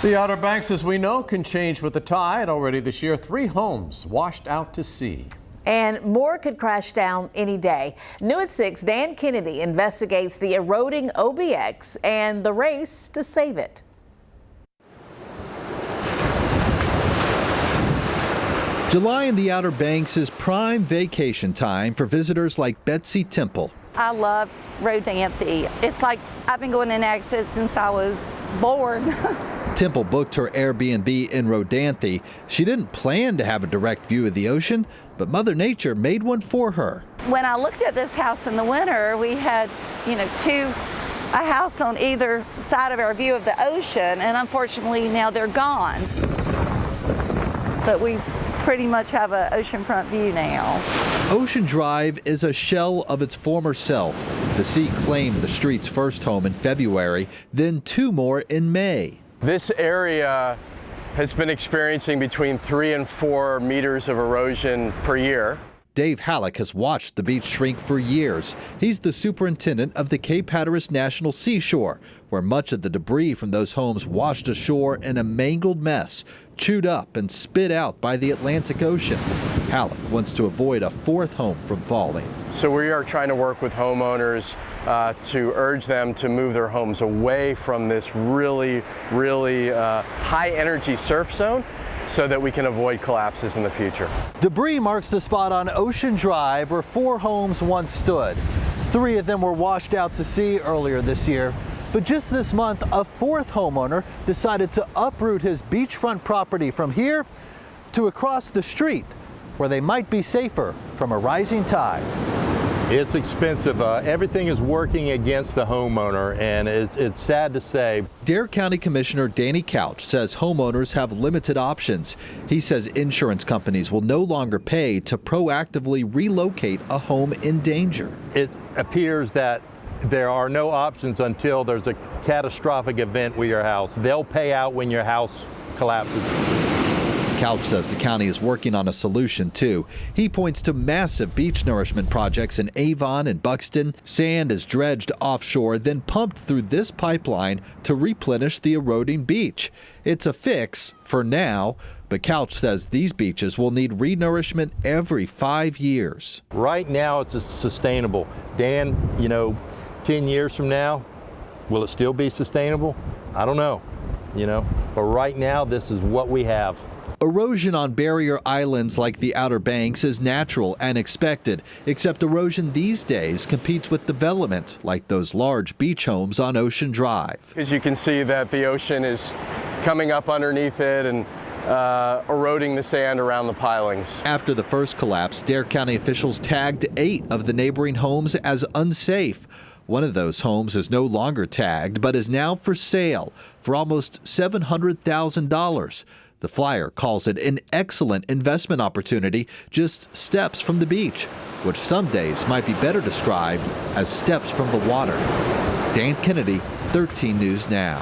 The Outer Banks, as we know, can change with the tide. Already this year, 3 homes washed out to sea. And more could crash down any day. New at 6, Dan Kennedy investigates the eroding OBX and the race to save it. July in the Outer Banks is prime vacation time for visitors like Betsy Temple. I love Rodanthe. It's like I've been going in exits since I was born. Temple booked her Airbnb in Rodanthe. She didn't plan to have a direct view of the ocean, but Mother Nature made one for her. When I looked at this house in the winter, we had, a house on either side of our view of the ocean, and unfortunately now they're gone. But we pretty much have an oceanfront view now. Ocean Drive is a shell of its former self. The sea claimed the street's first home in February, then 2 more in May. This area has been experiencing between 3 and 4 meters of erosion per year. Dave Halleck has watched the beach shrink for years. He's the superintendent of the Cape Hatteras National Seashore, where much of the debris from those homes washed ashore in a mangled mess, chewed up and spit out by the Atlantic Ocean. Halleck wants to avoid a 4th home from falling. So we are trying to work with homeowners to urge them to move their homes away from this really high energy surf zone so that we can avoid collapses in the future. Debris marks the spot on Ocean Drive where 4 homes once stood. 3 of them were washed out to sea earlier this year. But just this month, a 4th homeowner decided to uproot his beachfront property from here to across the street, where they might be safer from a rising tide. It's expensive. Everything is working against the homeowner, and it's sad to say. Dare County Commissioner Danny Couch says homeowners have limited options. He says insurance companies will no longer pay to proactively relocate a home in danger. It appears that there are no options until there's a catastrophic event with your house. They'll pay out when your house collapses. Couch says the county is working on a solution too. He points to massive beach nourishment projects in Avon and Buxton. Sand is dredged offshore, then pumped through this pipeline to replenish the eroding beach. It's a fix for now, but Couch says these beaches will need renourishment every 5 years. Right now it's sustainable. Dan, 10 years from now, will it still be sustainable? I don't know, but right now this is what we have. Erosion on barrier islands like the Outer Banks is natural and expected, except erosion these days competes with development like those large beach homes on Ocean Drive. As you can see that the ocean is coming up underneath it and eroding the sand around the pilings. After the first collapse, Dare County officials tagged 8 of the neighboring homes as unsafe. One of those homes is no longer tagged, but is now for sale for almost $700,000. The flyer calls it an excellent investment opportunity just steps from the beach, which some days might be better described as steps from the water. Dan Kennedy, 13 News Now.